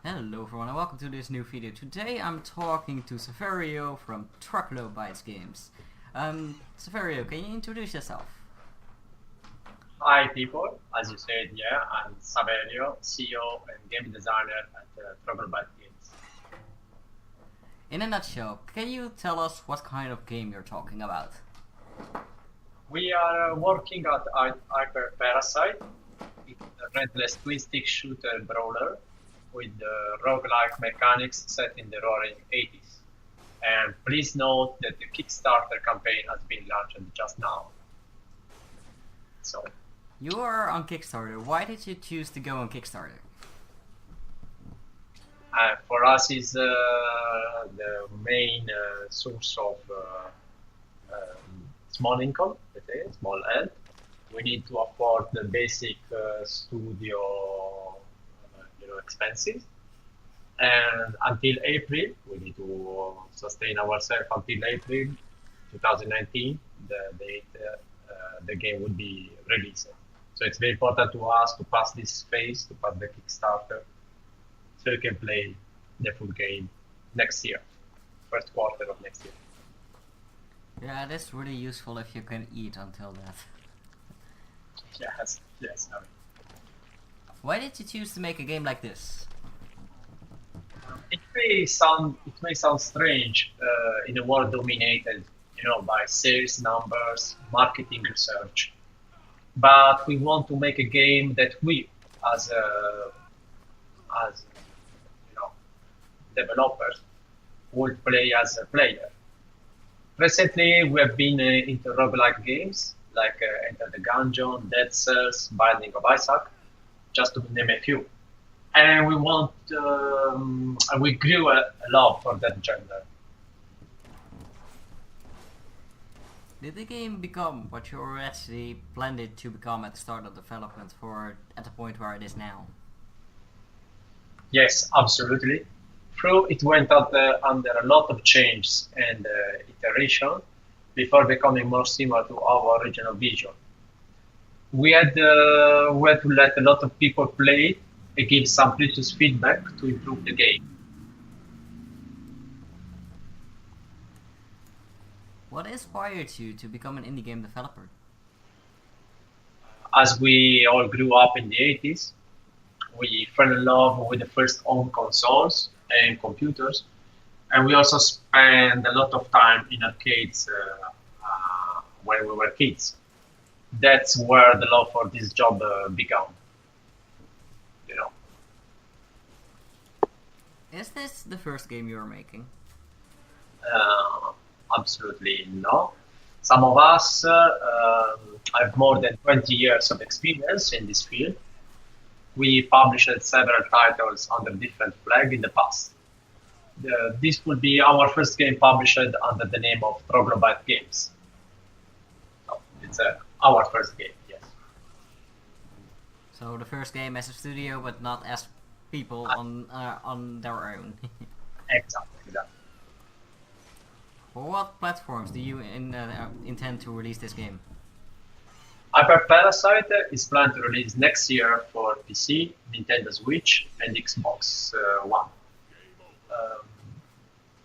Hello everyone and welcome to this new video. Today I'm talking to Saverio from Troglobytes games. Saverio, can you introduce yourself? Hi people, as you said, yeah, I'm Saverio, CEO and game designer at Troglobytes Games. In a nutshell, can you tell us what kind of game you're talking about? We are working at HyperParasite. It's a Relentless twin-stick shooter brawler with roguelike mechanics set in the roaring 80s. And please note that the Kickstarter campaign has been launched just now. So, You are on Kickstarter. Why did you choose to go on Kickstarter? for us is the main source of small income, let's say, small help. We need to afford the basic studio expenses. And until April, we need to sustain ourselves until April 2019, the date the game will be released. So it's very important to us to pass this phase, to pass the Kickstarter, so you can play the full game next year, first quarter of next year. Yeah, that's really useful if you can eat until that. Yes, yes. Why did you choose to make a game like this? It may sound strange in a world dominated, by sales numbers, marketing research, but we want to make a game that we, as developers, would play as a player. Recently, we have been into roguelike games like Enter the Gungeon, Dead Cells, Binding of Isaac, just to name a few. And we grew a love for that genre. Did the game become what you actually planned it to become at the start of development at the point where it is now? Yes, absolutely. Through it went under a lot of change and iteration before becoming more similar to our original vision. We had to let a lot of people play it and give some previous feedback to improve the game. What inspired you to become an indie game developer? As we all grew up in the 80s, we fell in love with the first home consoles and computers, and we also spent a lot of time in arcades when we were kids. That's where the love for this job began. Is this the first game you're making? Absolutely no. Some of us have more than 20 years of experience in this field. We published several titles under different flags in the past. This will be our first game published under the name of Troglobytes Games. So it's our first game, yes. So the first game as a studio, but not as people on their own. Exactly. For what platforms do you intend to release this game? HyperParasite is planned to release next year for PC, Nintendo Switch, and Xbox One.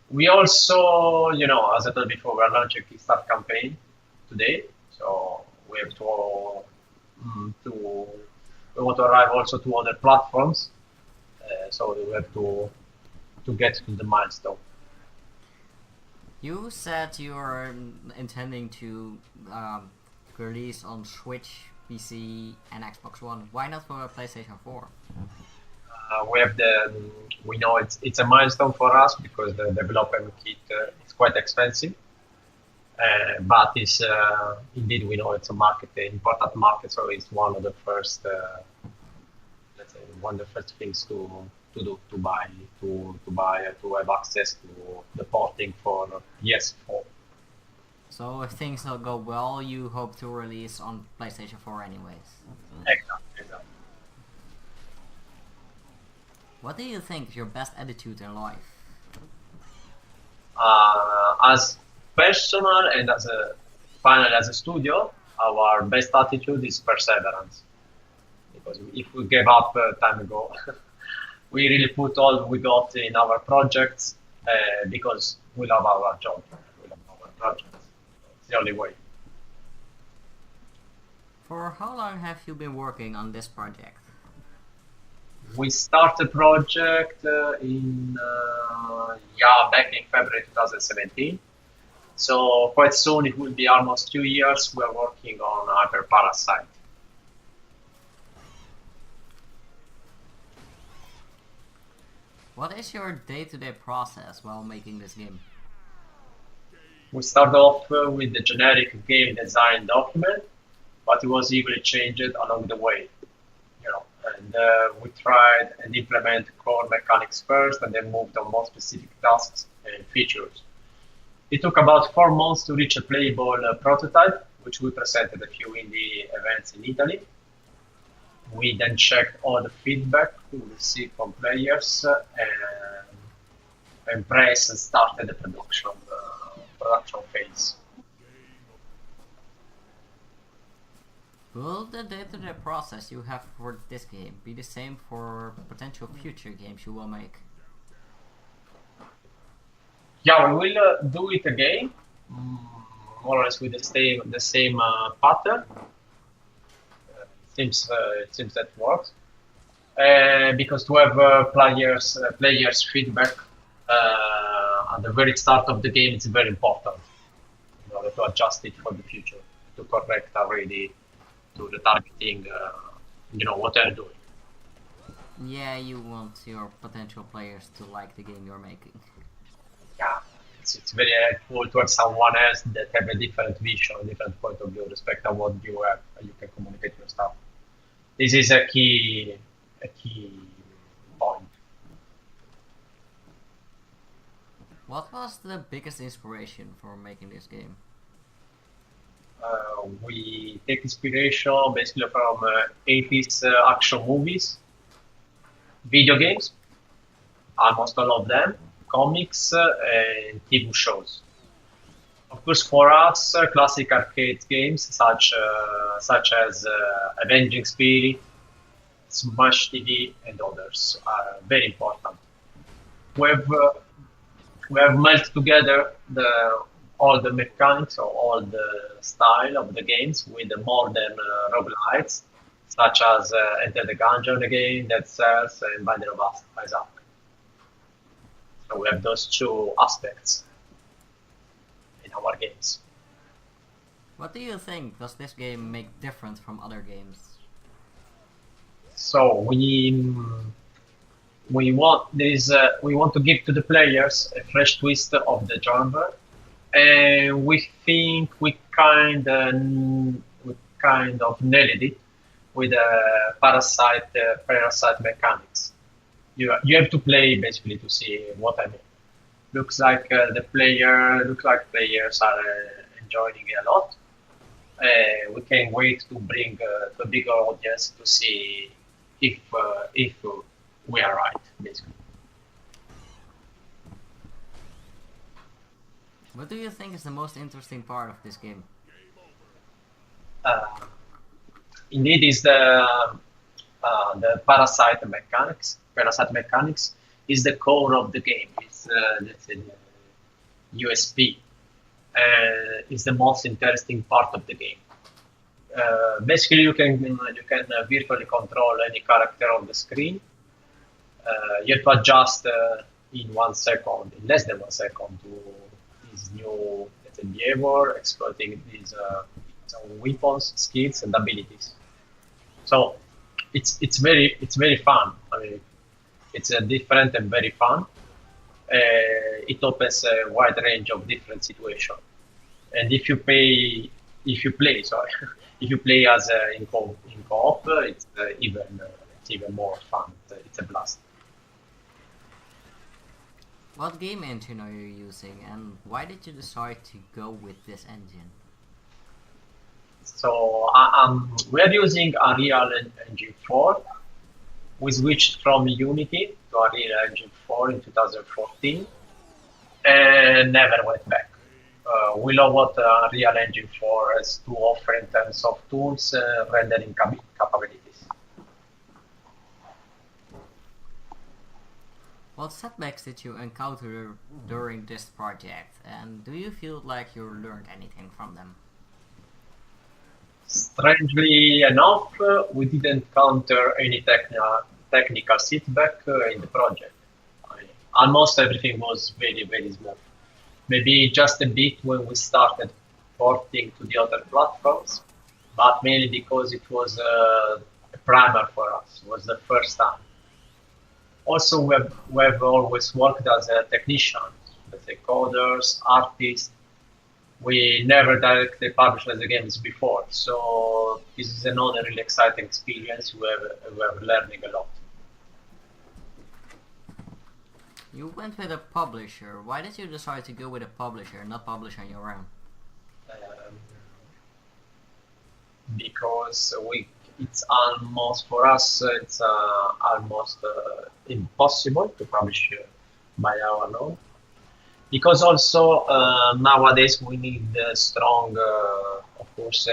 We also, as I told before, we're launching a Kickstarter campaign today, so we have we want to arrive also to other platforms, so we have to get to the milestone. You said you are intending to release on Switch, PC, and Xbox One. Why not for PlayStation 4? We know it's a milestone for us because the development kit is quite expensive, but it's indeed we know it's an important market, so it's one of the first, let's say, one of the first things to have access to the porting for PS4. So if things don't go well, you hope to release on PlayStation 4 anyways. Exactly. What do you think is your best attitude in life? As personal and as a studio, our best attitude is perseverance. Because if we gave up time ago, we really put all we got in our projects because we love our job, we love our projects. It's the only way. For how long have you been working on this project? We started the project back in February 2017. So quite soon it will be almost 2 years. We're working on HyperParasite. What is your day-to-day process while making this game? We start off with the generic game design document, but it was easily changed along the way. And we tried and implement core mechanics first, and then moved on more specific tasks and features. It took about 4 months to reach a playable prototype, which we presented a few indie events in Italy. We then checked all the feedback we received from players and pressed and started the production phase. Will the day-to-day process you have for this game be the same for potential future games you will make? Yeah, we will do it again, more or less with the same pattern. It seems that works. Because to have players feedback at the very start of the game is very important in order to adjust it for the future, to correct already to the targeting, what they're doing. Yeah, you want your potential players to like the game you're making. Yeah, it's very helpful to have someone else that have a different vision, a different point of view, respect on what you have, and you can communicate your stuff. This is a key point. What was the biggest inspiration for making this game? We take inspiration basically from 80s action movies, video games, almost all of them, comics, and TV shows. Of course, for us, classic arcade games such as Avenging Spirit, Smash TV, and others are very important. We have melted together all the mechanics or all the style of the games with the modern roguelites, such as Enter the Gungeon again, Dead Cells, and Binding of Isaac. So we have those two aspects in our games. What do you think does this game make different from other games? So we want to give to the players a fresh twist of the genre, and we think we kind of nailed it with parasite mechanics. You have to play basically to see what I mean. Looks like players are enjoying it a lot. We can't wait to bring to a bigger audience to see if we are right, basically. What do you think is the most interesting part of this game? Indeed, is the parasite mechanics. Parasite mechanics is the core of the game. It's let's say the USP. Is the most interesting part of the game. Basically, you can virtually control any character on the screen. You have to adjust in less than 1 second, to this new behavior, exploiting these weapons, skills, and abilities. So it's very fun. I mean, it's different and very fun. It opens a wide range of different situations. And if you play as in co-op, it's even more fun. It's a blast. What game engine are you using, and why did you decide to go with this engine? So we're using Unreal Engine 4. We switched from Unity to Unreal Engine 4 in 2014 and never went back. We love what Unreal Engine 4 has to offer in terms of tools, rendering capabilities. What setbacks did you encounter during this project, and do you feel like you learned anything from them? Strangely enough, we didn't encounter any technical setback in the project. Almost everything was very, very smooth. Maybe just a bit when we started porting to the other platforms, but mainly because it was a primer for us. It was the first time. Also, we've always worked as a technician, let's say coders, artists. We never directly published the games before, so this is another really exciting experience. We're learning a lot. You went with a publisher. Why did you decide to go with a publisher, not publish on your own? Um, because it's almost for us, it's almost impossible to publish by our own. Because also nowadays we need strong, of course,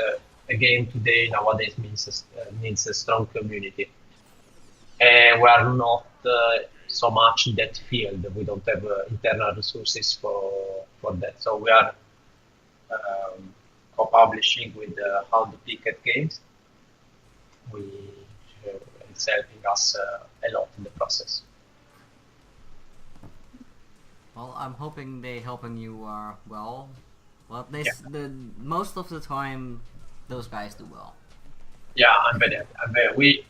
a game today nowadays needs a strong community, and we are not so much in that field. We don't have internal resources for that, so we are co-publishing with Hound Games. It's helping us a lot in the process. Well, I'm hoping they helping you well. Well, most of the time, those guys do well. Yeah, I'm very happy.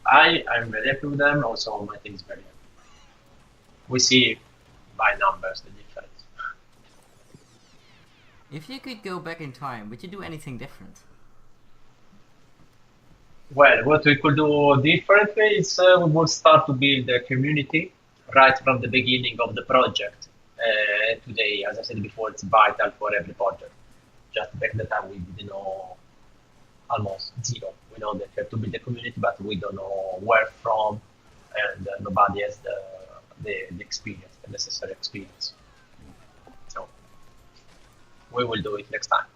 I'm very happy with them. Also, my team is very happy. We see by numbers the difference. If you could go back in time, would you do anything different? Well, what we could do differently is we would start to build a community right from the beginning of the project. Today, as I said before, it's vital for every project. Just back then, we didn't know almost zero. We know that you have to build a community, but we don't know where from, and nobody has the experience, the necessary experience. So we will do it next time.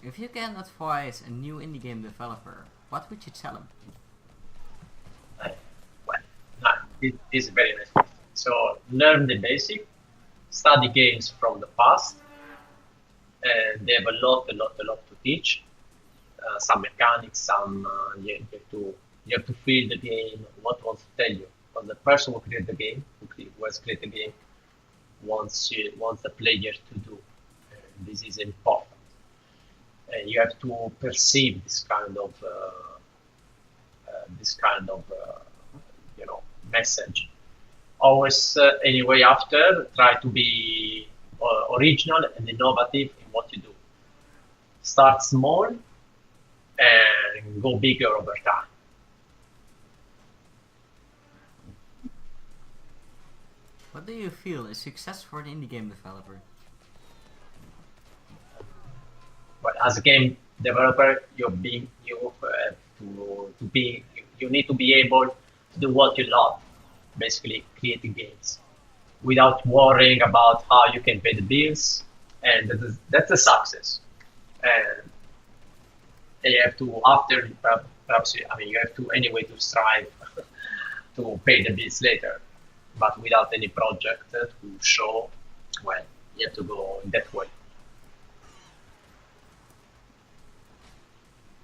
If you can advise a new indie game developer, what would you tell him? This is very nice question. So learn the basic, study games from the past, and they have a lot to teach. Some mechanics, some you have to feel the game, what wants to tell you. Because the person who created the game, who has created the game, wants the player to do. This is important. You have to perceive this kind of message. Always, anyway, after try to be original and innovative in what you do. Start small and go bigger over time. What do you feel is success for an indie game developer? But as a game developer, you need to be able to do what you love, basically creating games, without worrying about how you can pay the bills, and that's a success. And you have to you have to anyway to strive to pay the bills later, but without any project to show, well, you have to go in that way.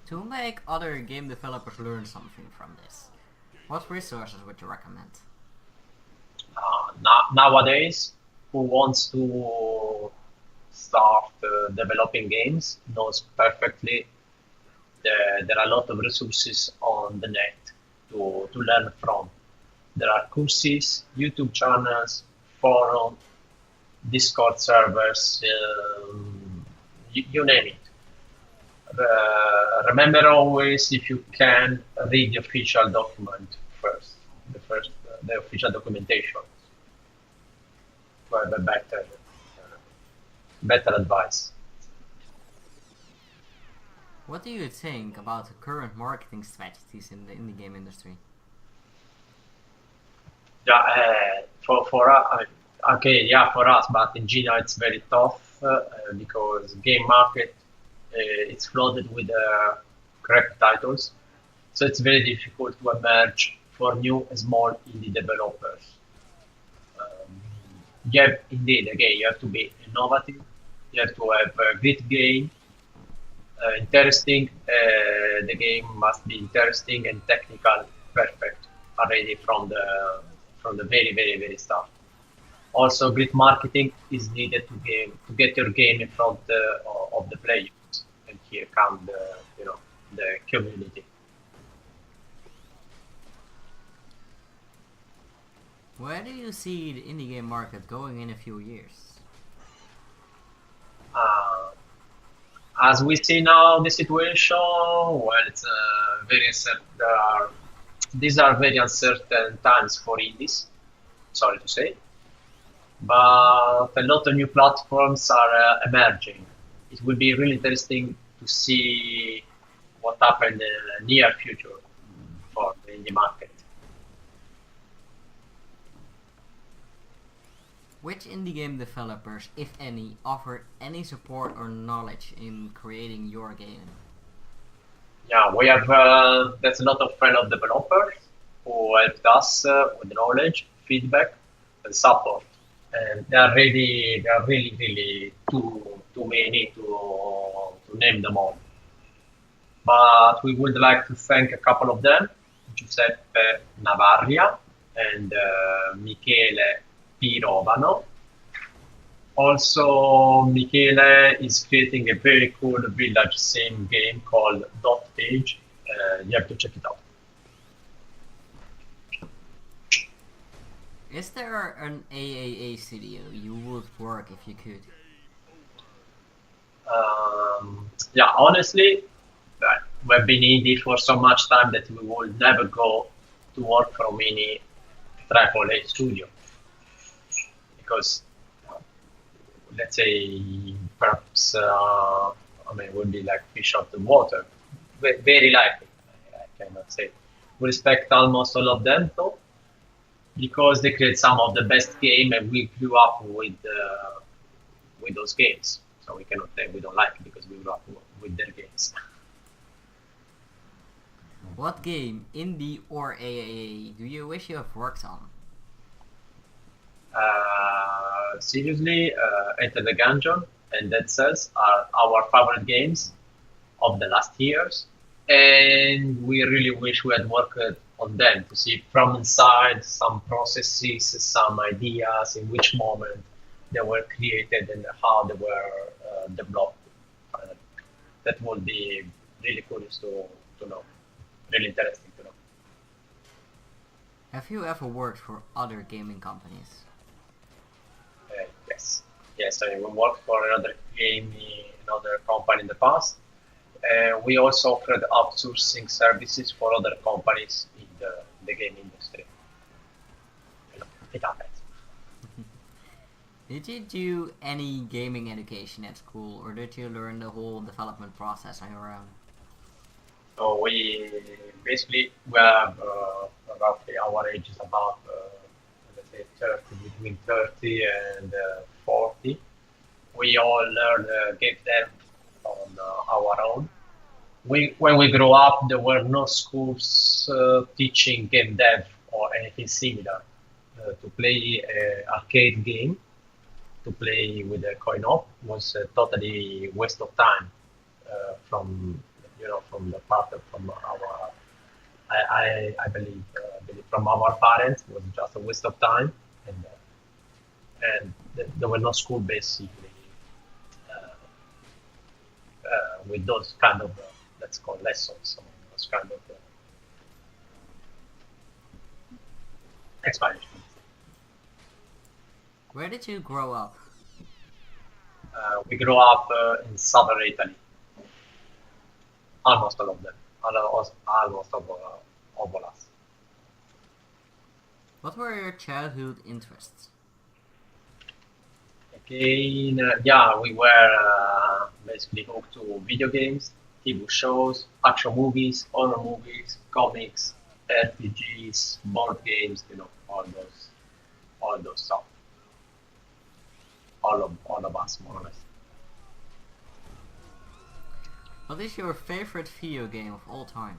To make other game developers learn something from this, what resources would you recommend? Nowadays, who wants to start developing games knows perfectly there are a lot of resources on the net to learn from. There are courses, YouTube channels, forums, Discord servers, you name it. Remember always, if you can, read the official document first, the official documentation to have a better advice. What do you think about the current marketing strategies in the indie game industry? Yeah, for us, okay, yeah, for us, but in general it's very tough because game market it's flooded with crap titles, so it's very difficult to emerge for new small indie developers. You have indeed, again, you have to be innovative. You have to have a great game, interesting. The game must be interesting and technical, perfect already from the very very very start. Also, great marketing is needed to get your game in front of the players, and here come the community. Where do you see the indie game market going in a few years? Uh, as we see now the situation, well, it's very uncertain. These are very uncertain times for indies. Sorry to say, but a lot of new platforms are emerging. It will be really interesting to see what happens in the near future for the indie market. Which indie game developers, if any, offer any support or knowledge in creating your game? Yeah, we have there's a lot of fellow developers who helped us with knowledge, feedback, and support. And they are really too many to name them all. But we would like to thank a couple of them, Giuseppe Navarria and Michele Pirovano. Also, Michele is creating a very cool village sim game called Dot Page. You have to check it out. Is there an AAA studio you would work if you could? Yeah, honestly, we've been indie for so much time that we will never go to work from any AAA studio because, let's say, perhaps it would be like fish out the water. Very likely, I cannot say. We respect almost all of them, though, because they create some of the best game, and we grew up with those games. So we cannot say we don't like it because we grew up with their games. What game, indie or AAA, do you wish you have worked on? Seriously, Enter the Gungeon and Dead Cells are our favorite games of the last years, and we really wish we had worked on them to see from inside some processes, some ideas, in which moment they were created and how they were developed. That would be really curious to know, really interesting to know. Have you ever worked for other gaming companies? Yes. I worked for another company in the past. We also offered outsourcing services for other companies in the game industry. It happens. Did you do any gaming education at school, or did you learn the whole development process on your own? So we have roughly our age is about let's say 30, between 30 and 40. We all learn GameDev on our own. When we grow up, there were no schools teaching GameDev or anything similar. To play an arcade game, to play with a coin-op was a totally waste of time from the part from our I believe from our parents. It was just a waste of time, and there were no school basically with those kind of let's call lessons, those kind of expansions. Where did you grow up? We grew up in southern Italy. Almost all of them. Almost all of us. What were your childhood interests? Again, we were basically hooked to video games, TV shows, action movies, horror movies, comics, RPGs, board games, all those stuff. All of us, more or less. What is your favorite video game of all time?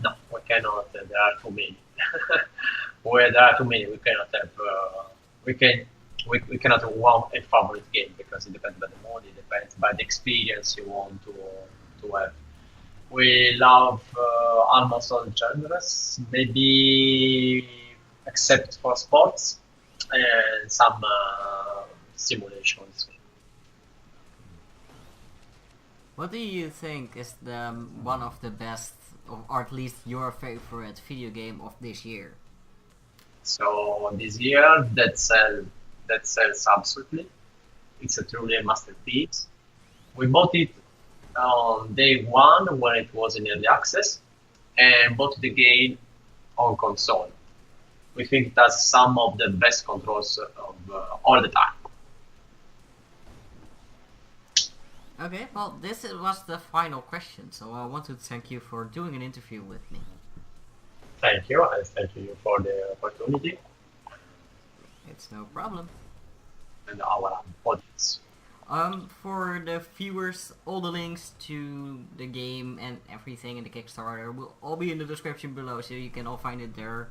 No, we cannot. There are too many. where there are too many, we cannot have we cannot have one a favorite game because it depends by the mode, it depends by the experience you want to have. We love almost all genres, maybe except for sports and some simulations. What do you think is the one of the best, or at least your favorite video game of this year? So this year, that sells absolutely. It's a truly a masterpiece. We bought it on day one when it was in early access, and bought the game on console. We think that's some of the best controls of all the time. Okay, well, was the final question, so I want to thank you for doing an interview with me. Thank you, and thank you for the opportunity It's no problem. and our audience. For the viewers, all the links to the game and everything in the Kickstarter will all be in the description below, so you can all find it there.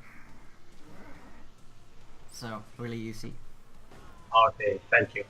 So, really easy. Okay, thank you.